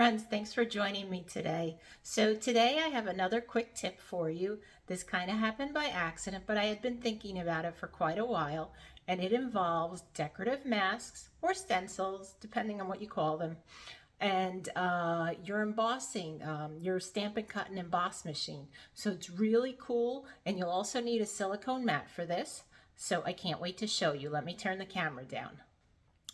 friends, thanks for joining me today. So today I have another quick tip for you. This kind of happened by accident, but I had been thinking about it for quite a while, and it involves decorative masks or stencils, depending on what you call them, and your embossing, your stamp and cut and emboss machine. So it's really cool, and you'll also need a silicone mat for this. So I can't wait to show you. Let me turn the camera down.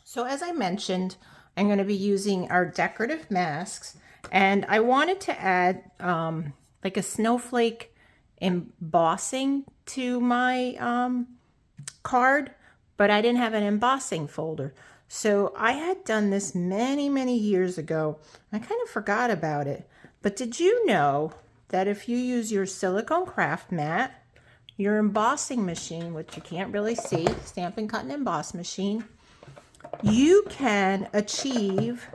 So as I mentioned, I'm going to be using our decorative masks, and I wanted to add like a snowflake embossing to my card, but I didn't have an embossing folder. So I had done this many years ago. I kind of forgot about it. But did you know that if you use your silicone craft mat, your embossing machine, which you can't really see, stamp and cut and emboss machine, you can achieve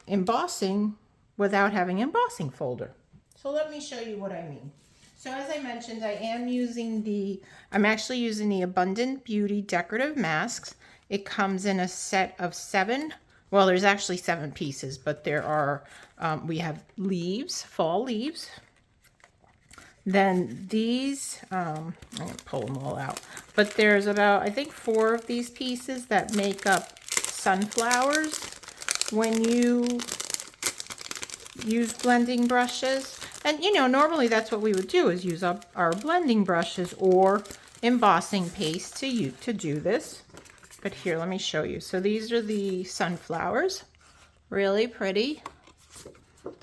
embossing without having an embossing folder. So let me show you what I mean. So as I mentioned, I'm actually using the Abundant Beauty decorative masks. It comes in a set of 7. Well, there's actually 7 pieces, but there are, we have leaves, fall leaves. Then these, I'm going to pull them all out. But there's about, I think, 4 of these pieces that make up sunflowers when you use blending brushes. And, you know, normally that's what we would do, is use up our blending brushes or embossing paste to do this. But here, let me show you. So these are the sunflowers. Really pretty.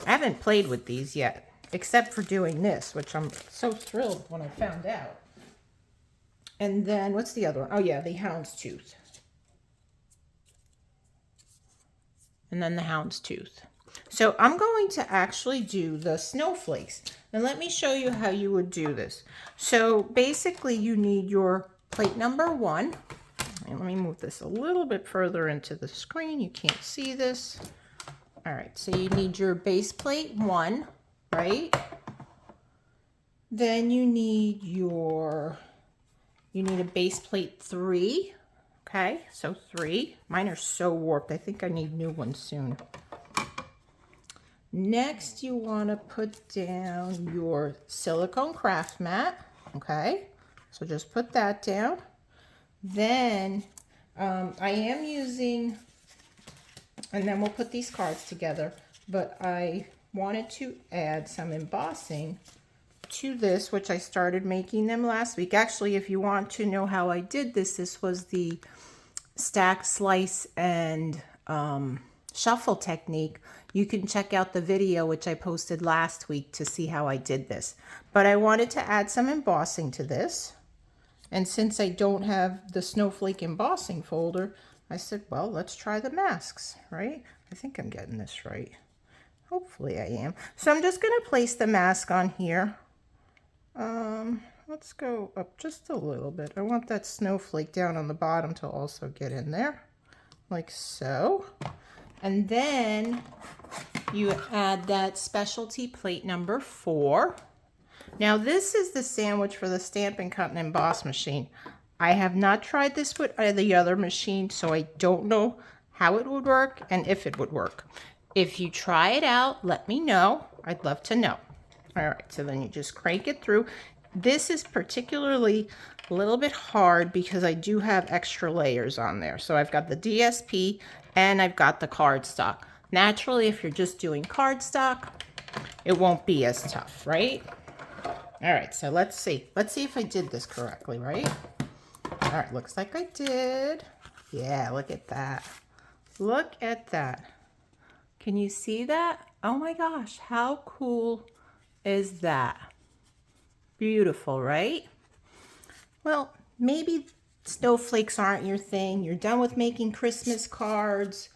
I haven't played with these yet, except for doing this, which I'm so thrilled when I found out. And then, what's the other one? Oh yeah, the houndstooth. And then the houndstooth. So I'm going to actually do the snowflakes. And let me show you how you would do this. So basically you need your plate number 1. And let me move this a little bit further into the screen. You can't see this. All right, so you need your base plate 1. Right? Then you need a base plate 3. Okay, so 3. Mine are so warped. I think I need new ones soon. Next, you want to put down your silicone craft mat. Okay, so just put that down. Then I am using, and then we'll put these cards together, but I wanted to add some embossing to this, which I started making them last week. Actually, if you want to know how I did this, this was the stack, slice, and shuffle technique. You can check out the video which I posted last week to see how I did this. But I wanted to add some embossing to this. And since I don't have the snowflake embossing folder, I said, well, let's try the masks, right? I think I'm getting this right. Hopefully I am. So I'm just going to place the mask on here. Let's go up just a little bit. I want that snowflake down on the bottom to also get in there, like so. And then you add that specialty plate number 4. Now this is the sandwich for the stamp and cut and emboss machine. I have not tried this with the other machine, so I don't know how it would work and if it would work. If you try it out, let me know. I'd love to know. All right, so then you just crank it through. This is particularly a little bit hard because I do have extra layers on there. So I've got the DSP and I've got the cardstock. Naturally, if you're just doing cardstock, it won't be as tough, right? All right, so let's see. Let's see if I did this correctly, right? All right, looks like I did. Yeah, look at that. Look at that. Can you see that? Oh my gosh, how cool is that? Beautiful, right? Well, maybe snowflakes aren't your thing. You're done with making Christmas cards.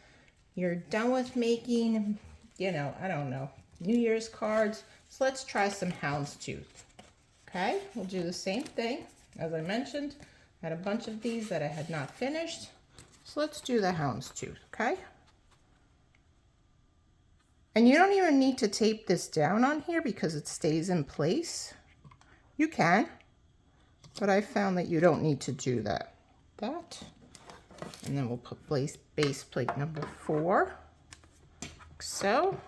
You're done with making, you know, I don't know, New Year's cards. So let's try some houndstooth. Okay, we'll do the same thing. As I mentioned, I had a bunch of these that I had not finished. So let's do the houndstooth, okay? And you don't even need to tape this down on here because it stays in place. You can, but I found that you don't need to do that. And then we'll put base plate number 4. so.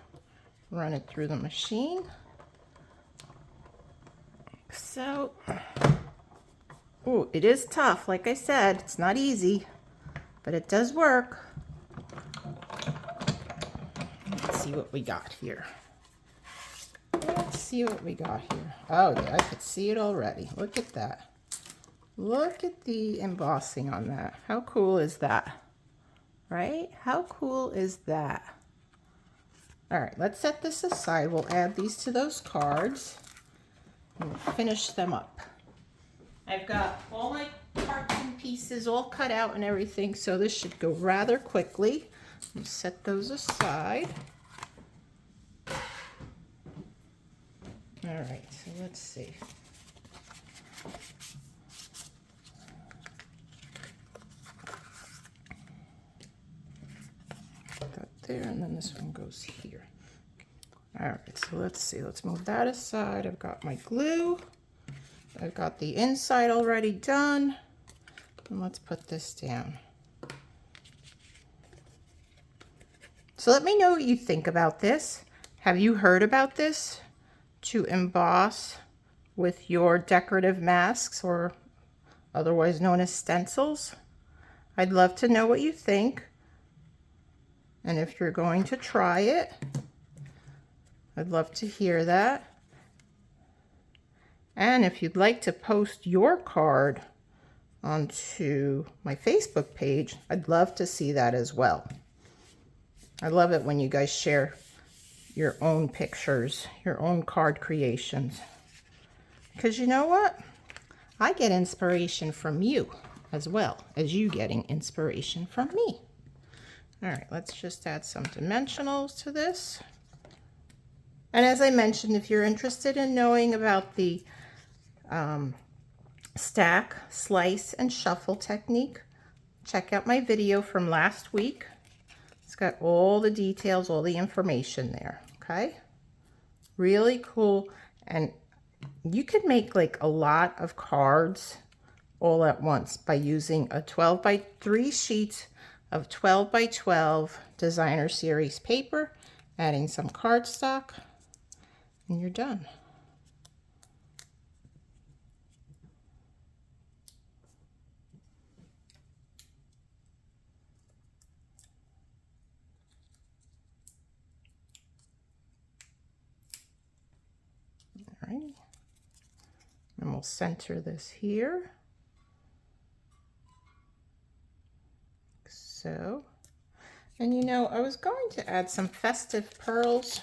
Run it through the machine. So, oh, it is tough. Like I said, it's not easy, but it does work. Let's see what we got here. Let's see what we got here. Oh, yeah, I could see it already. Look at that. Look at the embossing on that. How cool is that? Right? How cool is that? All right, let's set this aside. We'll add these to those cards and we'll finish them up. I've got all my carton pieces all cut out and everything, so this should go rather quickly. I'll set those aside. All right, so let's see. That there, and then this one goes here. All right, so let's see. Let's move that aside. I've got my glue. I've got the inside already done. And let's put this down. So let me know what you think about this. Have you heard about this? To emboss with your decorative masks, or otherwise known as stencils. I'd love to know what you think, and if you're going to try it, I'd love to hear that. And if you'd like to post your card onto my Facebook page, I'd love to see that as well. I love it when you guys share your own pictures, your own card creations. Because you know what? I get inspiration from you as well as you getting inspiration from me. All right, let's just add some dimensionals to this. And as I mentioned, if you're interested in knowing about the stack, slice, and shuffle technique, check out my video from last week. It's got all the details, all the information there, okay? Really cool. And you could make like a lot of cards all at once by using a 12 by 3 sheet of 12 by 12 designer series paper, adding some cardstock, and you're done. All right, and we'll center this here. So, and you know, I was going to add some festive pearls.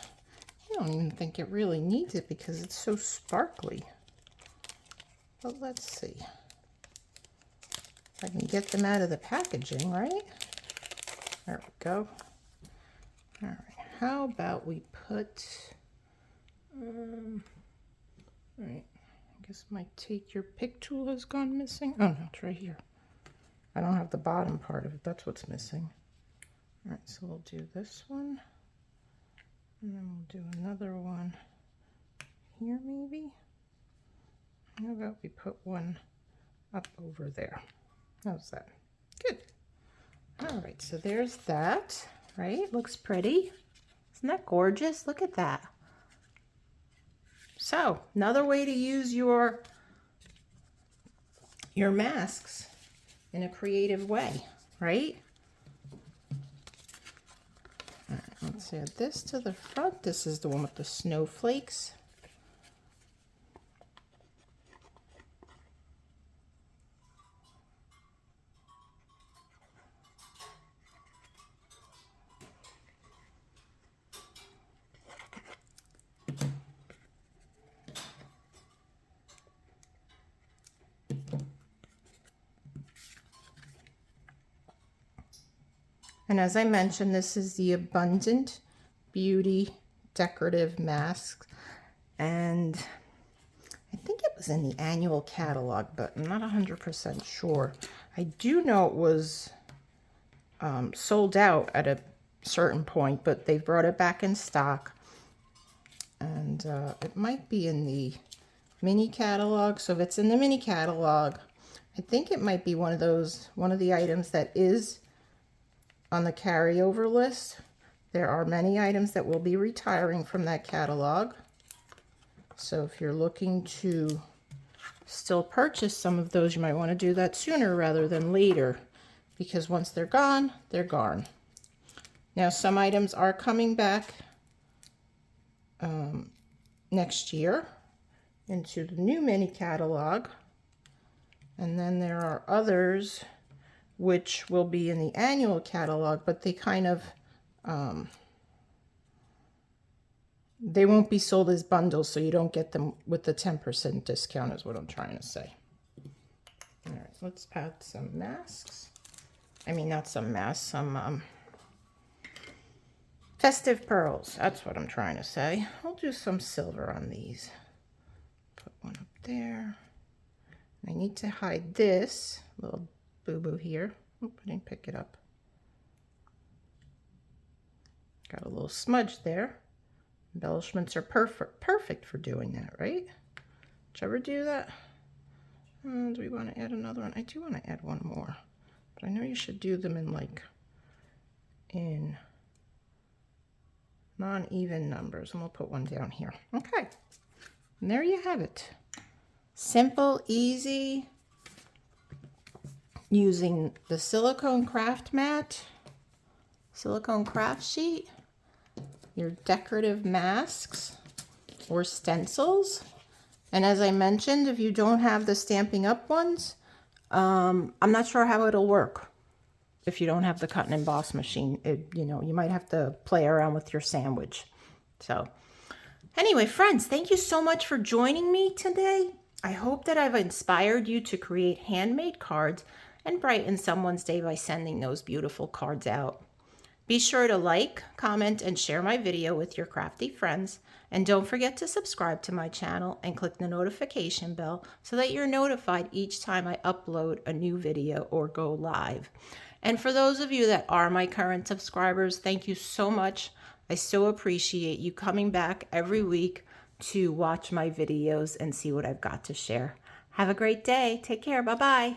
I don't even think it really needs it because it's so sparkly. But let's see. If I can get them out of the packaging, right? There we go. All right, how about we put, all right, I guess my take your pick tool has gone missing. Oh no, it's right here. I don't have the bottom part of it, that's what's missing. All right, so we'll do this one. And then we'll do another one here maybe. How about we put one up over there? How's that? Good. All right, so there's that, right? Looks pretty. Isn't that gorgeous? Look at that. So, another way to use your masks in a creative way, right? All right, let's add this to the front. This is the one with the snowflakes. And as I mentioned, this is the Abundant Beauty Decorative Mask. And I think it was in the annual catalog, but I'm not 100% sure. I do know it was sold out at a certain point, but they brought it back in stock. And it might be in the mini catalog. So if it's in the mini catalog, I think it might be one of the items that is on the carryover list, There are many items that will be retiring from that catalog. So if you're looking to still purchase some of those, you might want to do that sooner rather than later, because once they're gone, they're gone. Now, some items are coming back next year into the new mini catalog. And then there are others which will be in the annual catalog, but they kind of, they won't be sold as bundles, so you don't get them with the 10% discount is what I'm trying to say. All right, let's add some masks. I mean, not some masks, some festive pearls. That's what I'm trying to say. I'll do some silver on these. Put one up there. I need to hide this little boo-boo here. Oh, I didn't pick it up. Got a little smudge there. Embellishments are perfect for doing that, right? Did you ever do that? Do we want to add another one? I do want to add one more. But I know you should do them in non-even numbers. And we'll put one down here. Okay. And there you have it. Simple, easy, using the silicone craft mat, silicone craft sheet, your decorative masks or stencils. And as I mentioned, if you don't have the Stampin' Up ones, I'm not sure how it'll work. If you don't have the cut and emboss machine, you know, you might have to play around with your sandwich. So anyway, friends, thank you so much for joining me today. I hope that I've inspired you to create handmade cards and brighten someone's day by sending those beautiful cards out. Be sure to like, comment, and share my video with your crafty friends. And don't forget to subscribe to my channel and click the notification bell so that you're notified each time I upload a new video or go live. And for those of you that are my current subscribers, thank you so much. I so appreciate you coming back every week to watch my videos and see what I've got to share. Have a great day. Take care. Bye-bye.